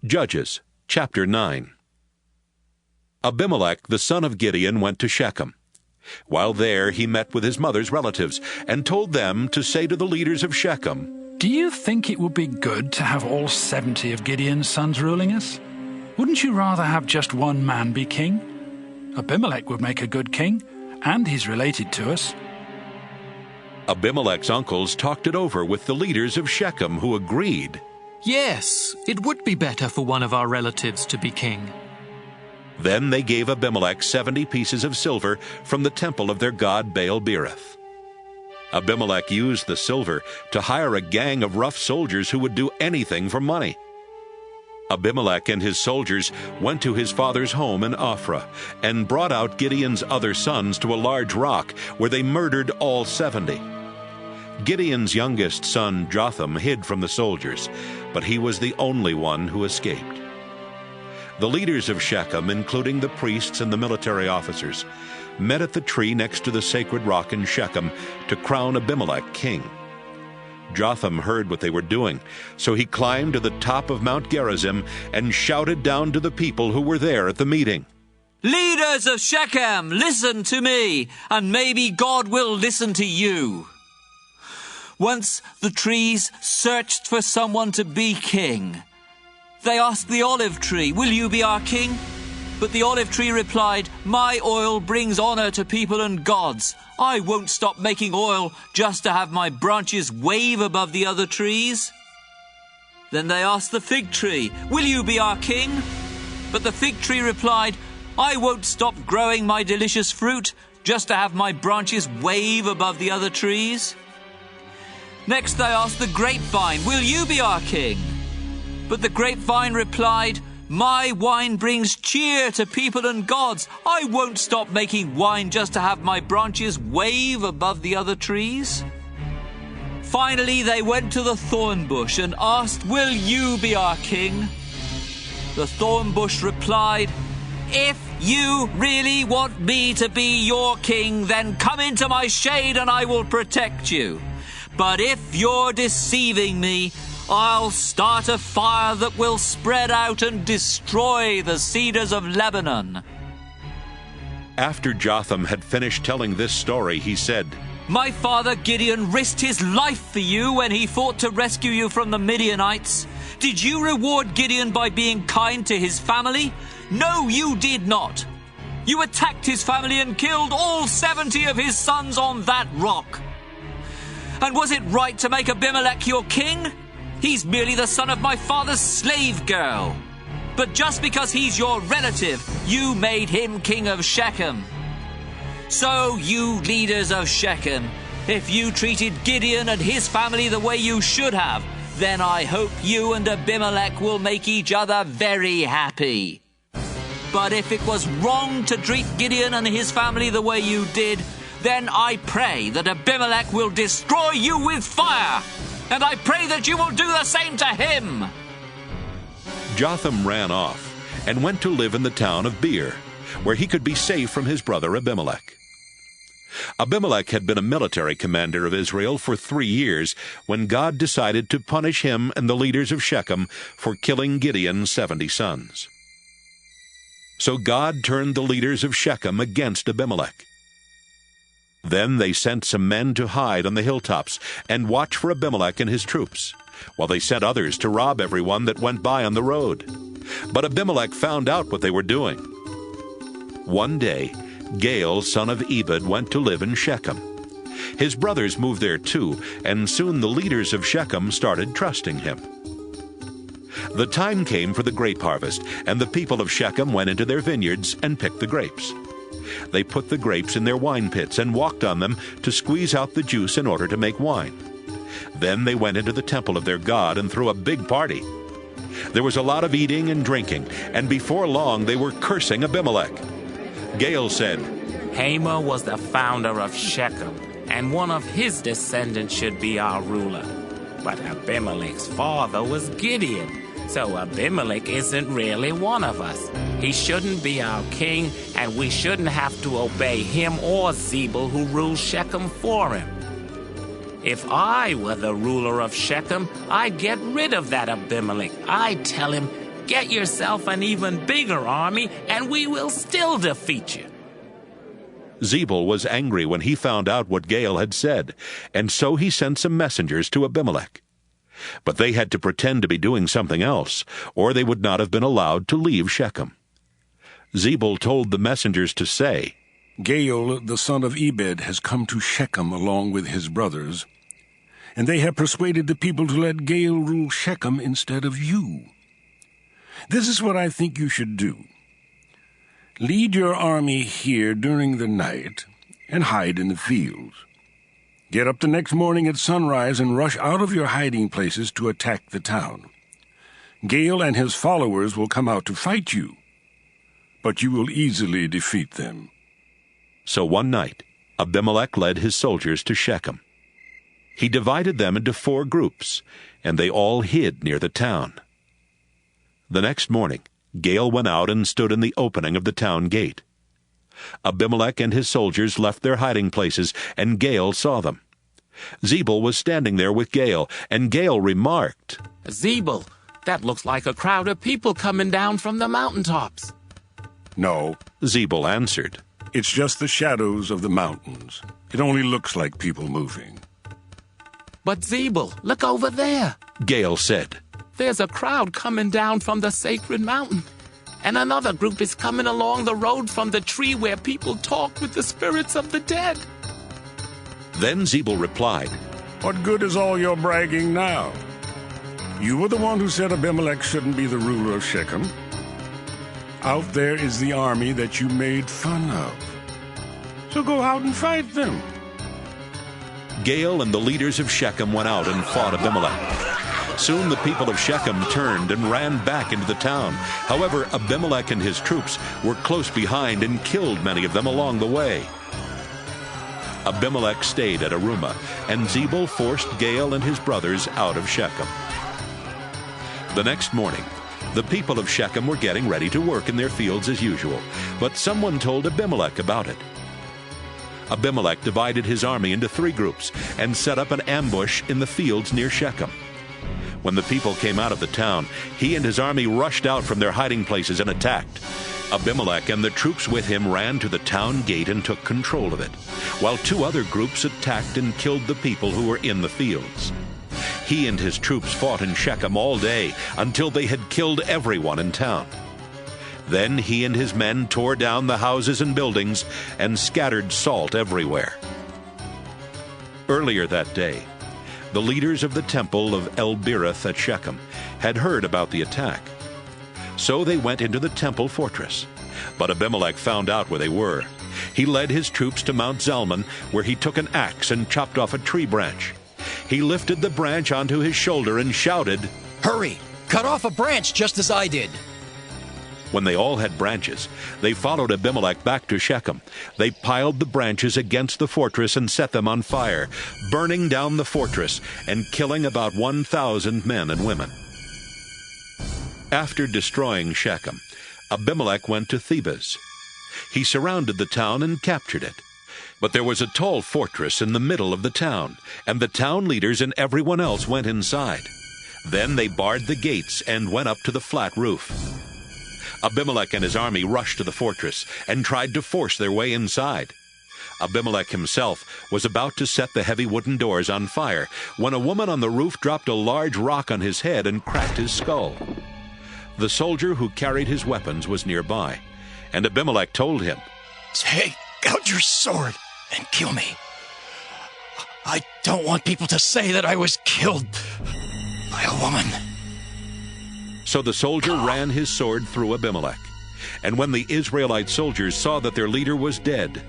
Judges, chapter 9. Abimelech the son of Gideon went to Shechem. While there he met with his mother's relatives and told them to say to the leaders of Shechem, "Do you think it would be good to have all 70 of Gideon's sons ruling us? Wouldn't you rather have just one man be king? Abimelech would make a good king, and he's related to us." Abimelech's uncles talked it over with the leaders of Shechem, who agreed. Yes, it would be better for one of our relatives to be king. Then they gave Abimelech 70 pieces of silver from the temple of their god Baal-berith. Abimelech used the silver to hire a gang of rough soldiers who would do anything for money. Abimelech and his soldiers went to his father's home in Ophrah and brought out Gideon's other sons to a large rock where they murdered all 70. Gideon's youngest son Jotham hid from the soldiers, but he was the only one who escaped. The leaders of Shechem, including the priests and the military officers, met at the tree next to the sacred rock in Shechem to crown Abimelech king. Jotham heard what they were doing, so he climbed to the top of Mount Gerizim and shouted down to the people who were there at the meeting, "Leaders of Shechem, listen to me, and maybe God will listen to you. Once the trees searched for someone to be king. They asked the olive tree, 'Will you be our king?' But the olive tree replied, 'My oil brings honor to people and gods. I won't stop making oil just to have my branches wave above the other trees.' Then they asked the fig tree, 'Will you be our king?' But the fig tree replied, 'I won't stop growing my delicious fruit just to have my branches wave above the other trees.' Next they asked the grapevine, 'Will you be our king?' But the grapevine replied, 'My wine brings cheer to people and gods. I won't stop making wine just to have my branches wave above the other trees.' Finally they went to the thorn bush and asked, 'Will you be our king?' The thorn bush replied, 'If you really want me to be your king, then come into my shade and I will protect you. But if you're deceiving me, I'll start a fire that will spread out and destroy the cedars of Lebanon.'" After Jotham had finished telling this story, he said, "My father Gideon risked his life for you when he fought to rescue you from the Midianites. Did you reward Gideon by being kind to his family? No, you did not. You attacked his family and killed all 70 of his sons on that rock. And was it right to make Abimelech your king? He's merely the son of my father's slave girl. But just because he's your relative, you made him king of Shechem. So, you leaders of Shechem, if you treated Gideon and his family the way you should have, then I hope you and Abimelech will make each other very happy. But if it was wrong to treat Gideon and his family the way you did, then I pray that Abimelech will destroy you with fire, and I pray that you will do the same to him." Jotham ran off and went to live in the town of Beer, where he could be safe from his brother Abimelech. Abimelech had been a military commander of Israel for 3 years when God decided to punish him and the leaders of Shechem for killing Gideon's 70 sons. So God turned the leaders of Shechem against Abimelech. Then they sent some men to hide on the hilltops and watch for Abimelech and his troops, while they sent others to rob everyone that went by on the road. But Abimelech found out what they were doing. One day, Gaal, son of Ebed, went to live in Shechem. His brothers moved there too, and soon the leaders of Shechem started trusting him. The time came for the grape harvest, and the people of Shechem went into their vineyards and picked the grapes. They put the grapes in their wine pits and walked on them to squeeze out the juice in order to make wine. Then they went into the temple of their god and threw a big party. There was a lot of eating and drinking, and before long they were cursing Abimelech. Gaal said, "Hamor was the founder of Shechem, and one of his descendants should be our ruler. But Abimelech's father was Gideon, so Abimelech isn't really one of us. He shouldn't be our king, and we shouldn't have to obey him or Zebul, who rules Shechem, for him. If I were the ruler of Shechem, I'd get rid of that Abimelech. I'd tell him, Get yourself an even bigger army, and we will still defeat you. Zebul was angry when he found out what Gaal had said, and so he sent some messengers to Abimelech. But they had to pretend to be doing something else, or they would not have been allowed to leave Shechem. Zebul told the messengers to say, Gaal, the son of Ebed, has come to Shechem along with his brothers, and they have persuaded the people to let Gaal rule Shechem instead of you. This is what I think you should do. Lead your army here during the night and hide in the fields. Get up the next morning at sunrise and rush out of your hiding places to attack the town. Gaal and his followers will come out to fight you, but you will easily defeat them. So one night, Abimelech led his soldiers to Shechem. He divided them into 4 groups, and they all hid near the town. The next morning, Gaal went out and stood in the opening of the town gate. Abimelech and his soldiers left their hiding places, and Gaal saw them. Zebul was standing there with Gaal, and Gaal remarked, Zebul, that looks like a crowd of people coming down from the mountaintops. No, Zebul answered, it's just the shadows of the mountains. It only looks like people moving. But Zebul, look over there. Gaal said, There's a crowd coming down from the sacred mountain, and another group is coming along the road from the tree where people talk with the spirits of the dead. Then Zebul replied, What good is all your bragging now? You were the one who said Abimelech shouldn't be the ruler of Shechem. Out there is the army that you made fun of. So go out and fight them. Gaal and the leaders of Shechem went out and fought Abimelech. Soon the people of Shechem turned and ran back into the town. However, Abimelech and his troops were close behind and killed many of them along the way. Abimelech stayed at Arumah, and Zebul forced Gaal and his brothers out of Shechem. The next morning, the people of Shechem were getting ready to work in their fields as usual, but someone told Abimelech about it. Abimelech divided his army into 3 groups and set up an ambush in the fields near Shechem. When the people came out of the town, he and his army rushed out from their hiding places and attacked. Abimelech and the troops with him ran to the town gate and took control of it, while 2 other groups attacked and killed the people who were in the fields. He and his troops fought in Shechem all day until they had killed everyone in town. Then he and his men tore down the houses and buildings and scattered salt everywhere. Earlier that day, the leaders of the temple of El-Berith at Shechem had heard about the attack. So they went into the temple fortress. But Abimelech found out where they were. He led his troops to Mount Zalmon, where he took an axe and chopped off a tree branch. He lifted the branch onto his shoulder and shouted, Hurry! Cut off a branch just as I did. When they all had branches, they followed Abimelech back to Shechem. They piled the branches against the fortress and set them on fire, burning down the fortress and killing about 1,000 men and women. After destroying Shechem, Abimelech went to Thebez. He surrounded the town and captured it. But there was a tall fortress in the middle of the town, and the town leaders and everyone else went inside. Then they barred the gates and went up to the flat roof. Abimelech and his army rushed to the fortress and tried to force their way inside. Abimelech himself was about to set the heavy wooden doors on fire when a woman on the roof dropped a large rock on his head and cracked his skull. The soldier who carried his weapons was nearby, and Abimelech told him, Take out your sword and kill me. I don't want people to say that I was killed by a woman. So the soldier ran his sword through Abimelech. And when the Israelite soldiers saw that their leader was dead,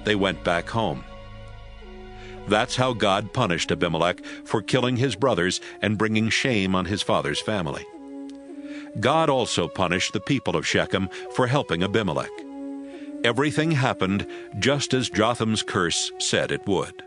they went back home. That's how God punished Abimelech for killing his brothers and bringing shame on his father's family. God also punished the people of Shechem for helping Abimelech. Everything happened just as Jotham's curse said it would.